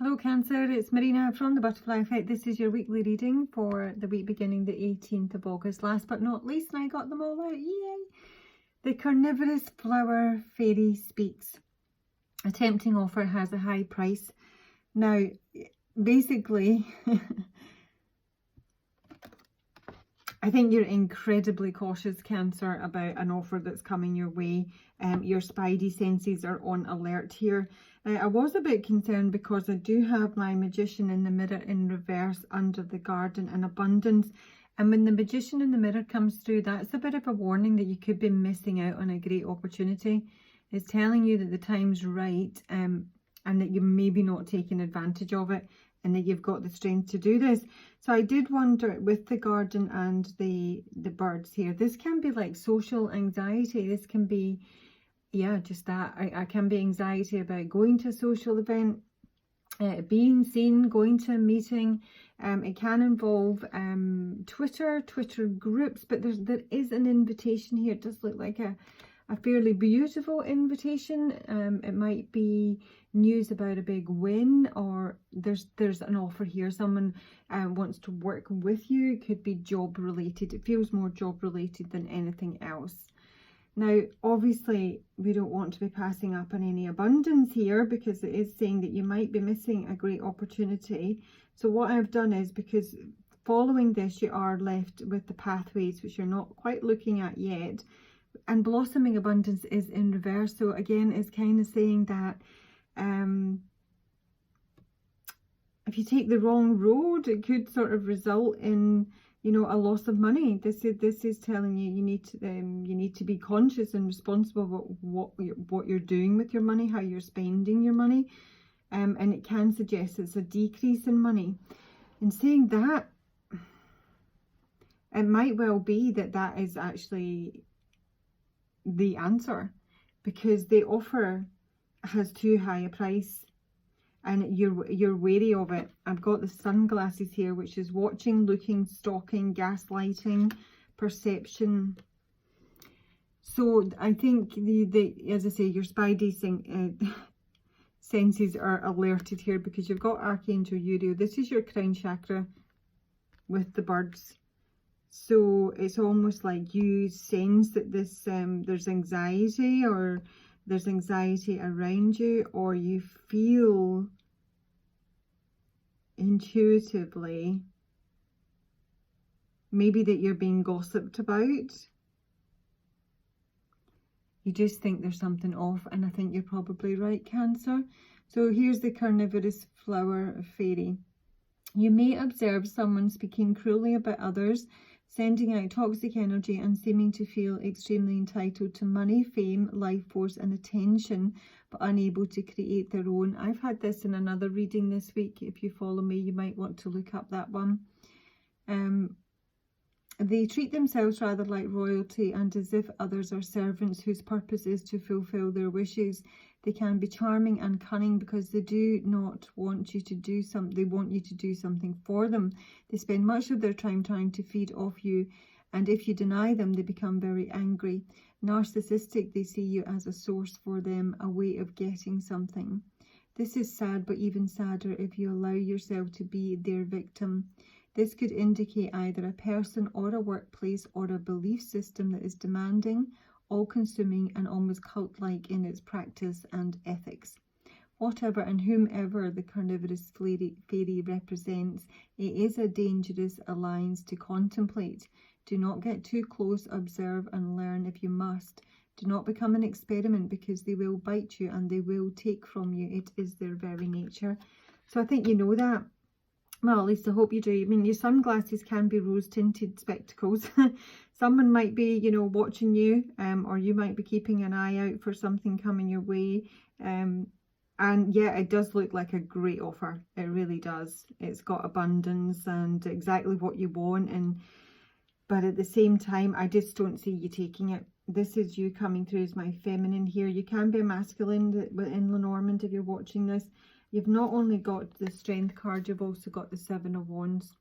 Hello Cancer, it's Marina from the Butterfly Effect. This is your weekly reading for the week beginning the 18th of August. Last but not least, and I got them all out, yay! The carnivorous flower fairy speaks. A tempting offer has a high price. Now, basically, I think you're incredibly cautious, Cancer, about an offer that's coming your way. Your spidey senses are on alert here. I was a bit concerned because I do have my Magician in the Mirror in reverse under the Garden and Abundance. And when the Magician in the Mirror comes through, that's a bit of a warning that you could be missing out on a great opportunity. It's telling you that the time's right and that you're maybe not taking advantage of it, and that you've got the strength to do this. So I did wonder with the Garden and the birds here, this can be like social anxiety. This can be, yeah, just that. I can be anxiety about going to a social event, being seen, going to a meeting. It can involve Twitter groups, but there is an invitation here. It does look like a fairly beautiful invitation. It might be news about a big win, or there's an offer here. Someone wants to work with you. It could be job related. It feels more job related than anything else. Now, obviously, we don't want to be passing up on any abundance here, because it is saying that you might be missing a great opportunity. So what I've done is, because following this, you are left with the pathways, which you're not quite looking at yet. And blossoming abundance is in reverse. So again, it's kind of saying that if you take the wrong road, it could sort of result in, you know, a loss of money. This is telling you you need to be conscious and responsible about what you're doing with your money, how you're spending your money, and it can suggest it's a decrease in money. In saying that, it might well be that that is actually the answer, because the offer has too high a price and you're wary of it. I've got the sunglasses here, which is watching, looking, stalking, gaslighting, perception. So I think as I say, your spidey senses are alerted here, because you've got Archangel Uriel. This is your crown chakra with the birds. So it's almost like you sense that this there's anxiety, or there's anxiety around you, or you feel intuitively maybe that you're being gossiped about. You just think there's something off, and I think you're probably right, Cancer. So here's the carnivorous flower fairy. You may observe someone speaking cruelly about others, sending out toxic energy and seeming to feel extremely entitled to money, fame, life force and attention, but unable to create their own. I've had this in another reading this week. If you follow me, you might want to look up that one. They treat themselves rather like royalty, and as if others are servants whose purpose is to fulfill their wishes. They can be charming and cunning because they do not want you to do something. They want you to do something for them. They spend much of their time trying to feed off you, and if you deny them, they become very angry. Narcissistic, they see you as a source for them, a way of getting something. This is sad, but even sadder if you allow yourself to be their victim. This could indicate either a person or a workplace or a belief system that is demanding, all-consuming and almost cult-like in its practice and ethics. Whatever and whomever the carnivorous fairy represents, it is a dangerous alliance to contemplate. Do not get too close, observe and learn if you must. Do not become an experiment, because they will bite you and they will take from you. It is their very nature. So I think you know that. Well, at least I hope you do. I mean, your sunglasses can be rose-tinted spectacles. Someone might be, you know, watching you, or you might be keeping an eye out for something coming your way. And yeah, it does look like a great offer. It really does. It's got abundance and exactly what you want. But at the same time, I just don't see you taking it. This is you coming through as my feminine here. You can be a masculine in Lenormand if you're watching this. You've not only got the Strength card, you've also got the Seven of Wands.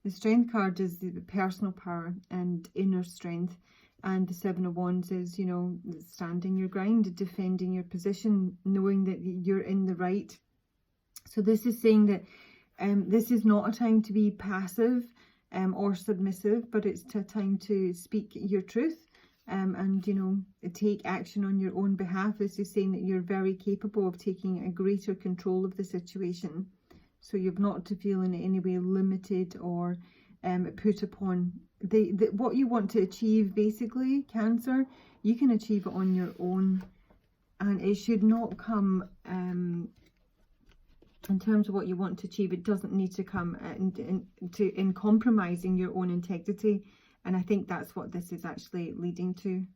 The Strength card is the personal power and inner strength. And the Seven of Wands is, you know, standing your ground, defending your position, knowing that you're in the right. So this is saying that this is not a time to be passive or submissive, but it's a time to speak your truth and, you know, take action on your own behalf. This is saying that you're very capable of taking a greater control of the situation. So you've not to feel in any way limited or put upon. What you want to achieve, basically, Cancer, you can achieve it on your own. And it should not come, in terms of what you want to achieve, it doesn't need to come in compromising your own integrity. And I think that's what this is actually leading to.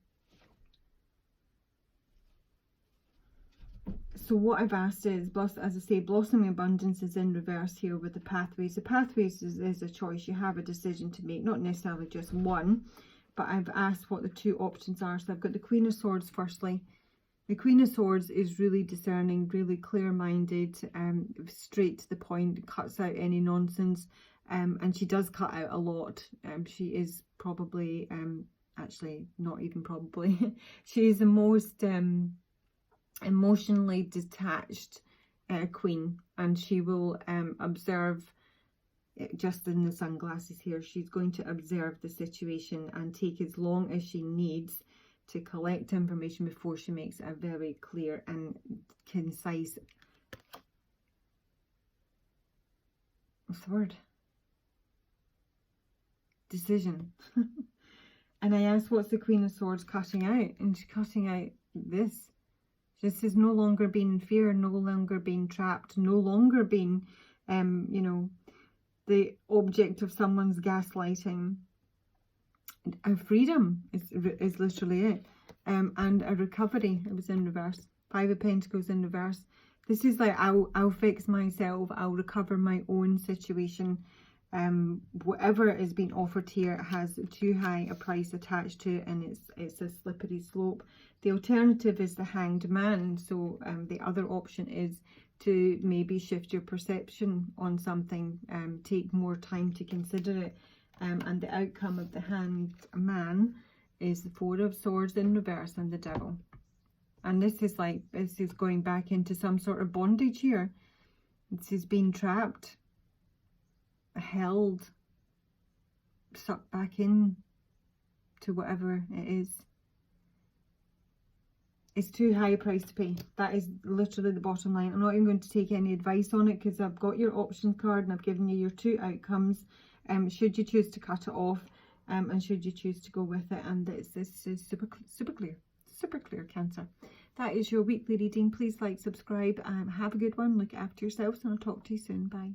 So what I've asked is, as I say, blossoming abundance is in reverse here with the pathways. The pathways is a choice. You have a decision to make, not necessarily just one. But I've asked what the two options are. So I've got the Queen of Swords firstly. The Queen of Swords is really discerning, really clear-minded, straight to the point, cuts out any nonsense, and she does cut out a lot. She is probably, actually not even probably, she is the most emotionally detached queen, and she will observe, just in the sunglasses here, she's going to observe the situation and take as long as she needs to collect information before she makes a very clear and concise, what's the word? Decision. And I asked, what's the Queen of Swords cutting out? And she's cutting out this. This is no longer being in fear, no longer being trapped, no longer being, you know, the object of someone's gaslighting. A freedom is literally it, and a recovery. It was in reverse. Five of Pentacles in reverse. This is like, I'll fix myself, I'll recover my own situation. Whatever is being offered here has too high a price attached to it, and it's a slippery slope. The alternative is the Hanged Man. So the other option is to maybe shift your perception on something, take more time to consider it. And the outcome of the Hanged Man is the Four of Swords in reverse and the Devil. And this is like, this is going back into some sort of bondage here. This is being trapped, held, sucked back in to whatever it is. It's too high a price to pay. That is literally the bottom line. I'm not even going to take any advice on it, because I've got your option card and I've given you your two outcomes. Should you choose to cut it off, and should you choose to go with it. And this is super clear, Cancer. That is your weekly reading. Please like, subscribe, have a good one, look after yourselves, and I'll talk to you soon. Bye.